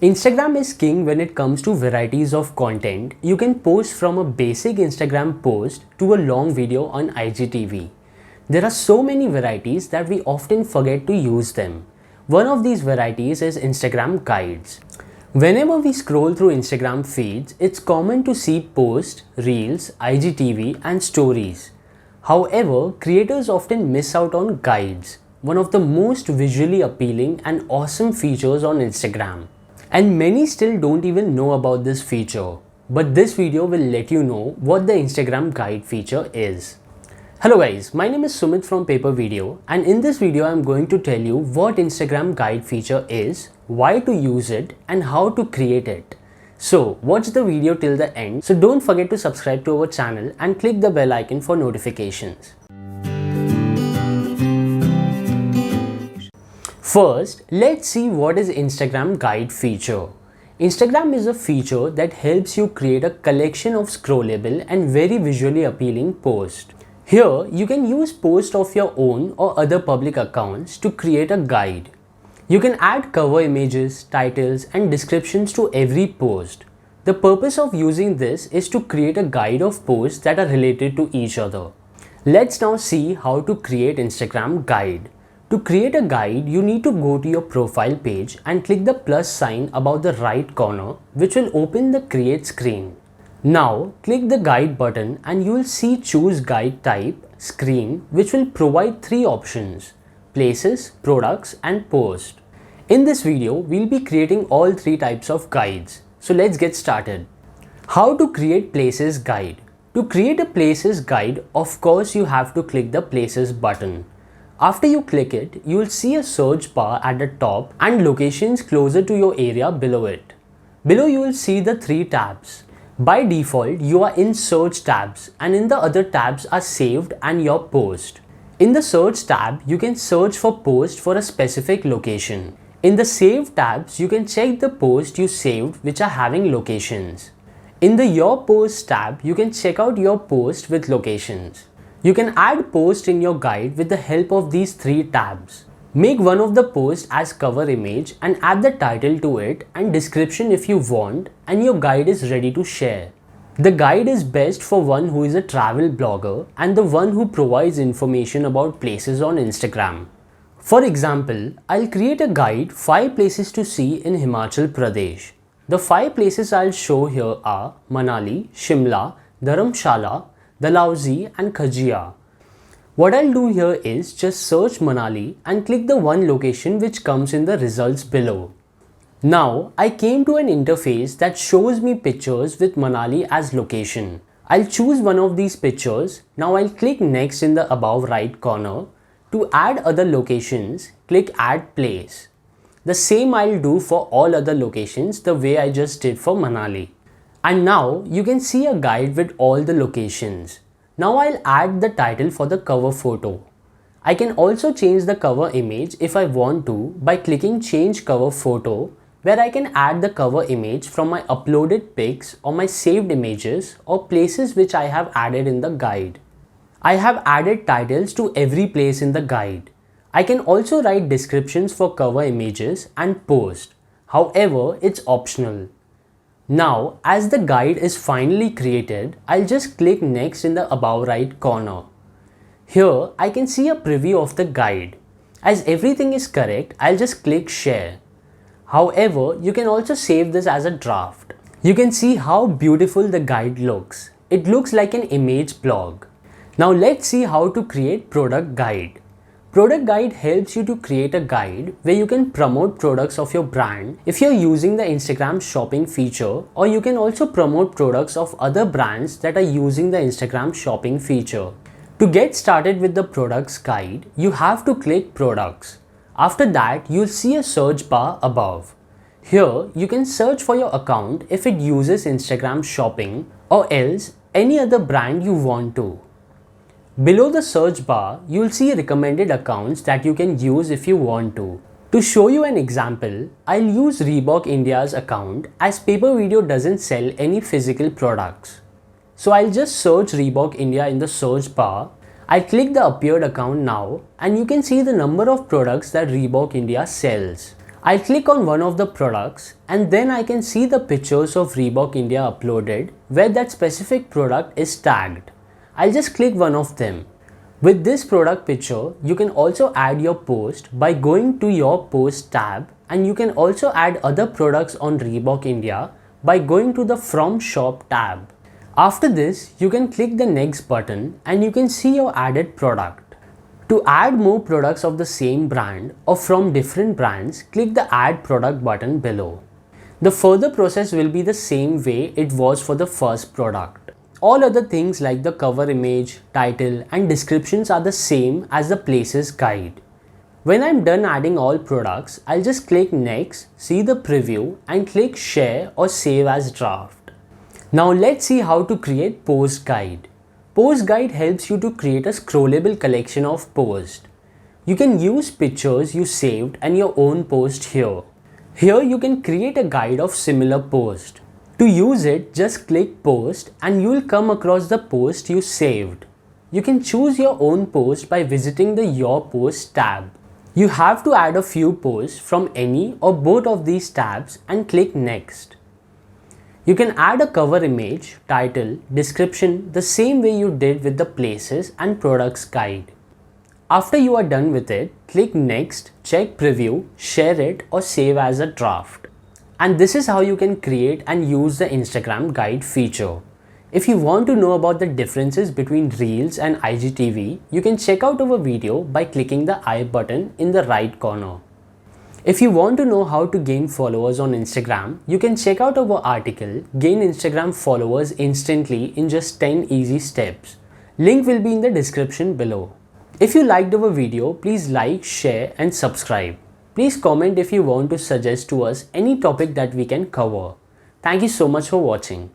Instagram is king when it comes to varieties of content. You can post from a basic Instagram post to a long video on IGTV. There are so many varieties that we often forget to use them. One of these varieties is Instagram guides. Whenever we scroll through Instagram feeds, it's common to see posts, reels, IGTV and stories. However, creators often miss out on guides, one of the most visually appealing and awesome features on Instagram. And many still don't even know about this feature. But this video will let you know what the Instagram guide feature is. Hello guys, my name is Sumit from PaperVideo, and in this video I am going to tell you what Instagram guide feature is, why to use it and how to create it. So watch the video till the end. So don't forget to subscribe to our channel and click the bell icon for notifications. First, let's see what is Instagram guide feature. Instagram is a feature that helps you create a collection of scrollable and very visually appealing posts. Here, you can use posts of your own or other public accounts to create a guide. You can add cover images, titles and descriptions to every post. The purpose of using this is to create a guide of posts that are related to each other. Let's now see how to create Instagram guide. To create a guide, you need to go to your profile page and click the plus sign above the right corner, which will open the create screen. Now, click the guide button and you will see choose guide type screen, which will provide three options: places, products and post. In this video, we'll be creating all three types of guides. So let's get started. How to create places guide? To create a places guide, of course you have to click the places button. After you click it, you will see a search bar at the top and locations closer to your area below it. Below you will see the three tabs. By default, you are in search tabs and in the other tabs are saved and your post. In the search tab, you can search for post for a specific location. In the save tabs, you can check the post you saved which are having locations. In the your post tab, you can check out your post with locations. You can add post in your guide with the help of these three tabs. Make one of the posts as cover image and add the title to it and description if you want, and your guide is ready to share. The guide is best for one who is a travel blogger and the one who provides information about places on Instagram. For example, I'll create a guide 5 places to see in Himachal Pradesh. The 5 places I'll show here are Manali, Shimla, Dharamshala, Dalhousie and Khajia. What I'll do here is just search Manali and click the one location which comes in the results below. Now I came to an interface that shows me pictures with Manali as location. I'll choose one of these pictures. Now I'll click next in the above right corner. To add other locations, click add place. The same I'll do for all other locations the way I just did for Manali. And now you can see a guide with all the locations. Now I'll add the title for the cover photo. I can also change the cover image if I want to by clicking change cover photo, where I can add the cover image from my uploaded pics or my saved images or places which I have added in the guide. I have added titles to every place in the guide. I can also write descriptions for cover images and post. However, it's optional. Now, as the guide is finally created, I'll just click next in the above right corner. Here, I can see a preview of the guide. As everything is correct, I'll just click share. However, you can also save this as a draft. You can see how beautiful the guide looks. It looks like an image blog. Now let's see how to create product guide. Product guide helps you to create a guide where you can promote products of your brand if you're using the Instagram shopping feature, or you can also promote products of other brands that are using the Instagram shopping feature. To get started with the products guide, you have to click products. After that, you'll see a search bar above. Here, you can search for your account if it uses Instagram shopping, or else any other brand you want to. Below the search bar, you'll see recommended accounts that you can use if you want to. To show you an example, I'll use Reebok India's account as PaperVideo doesn't sell any physical products. So I'll just search Reebok India in the search bar. I click the appeared account now and you can see the number of products that Reebok India sells. I'll click on one of the products and then I can see the pictures of Reebok India uploaded where that specific product is tagged. I'll just click one of them. With this product picture, you can also add your post by going to your post tab, and you can also add other products on Reebok India by going to the From Shop tab. After this, you can click the next button and you can see your added product. To add more products of the same brand or from different brands, click the Add Product button below. The further process will be the same way it was for the first product. All other things like the cover image, title and descriptions are the same as the Places guide. When I'm done adding all products, I'll just click Next, see the preview and click Share or Save as Draft. Now let's see how to create Post Guide. Post Guide helps you to create a scrollable collection of posts. You can use pictures you saved and your own post here. Here you can create a guide of similar post. To use it, just click Post and you will come across the post you saved. You can choose your own post by visiting the Your Post tab. You have to add a few posts from any or both of these tabs and click Next. You can add a cover image, title, description the same way you did with the Places and Products guide. After you are done with it, click Next, check Preview, share it or save as a draft. And this is how you can create and use the Instagram guide feature. If you want to know about the differences between Reels and IGTV, you can check out our video by clicking the I button in the right corner. If you want to know how to gain followers on Instagram, you can check out our article, Gain Instagram Followers Instantly in Just 10 Easy Steps. Link will be in the description below. If you liked our video, please like, share and subscribe. Please comment if you want to suggest to us any topic that we can cover. Thank you so much for watching.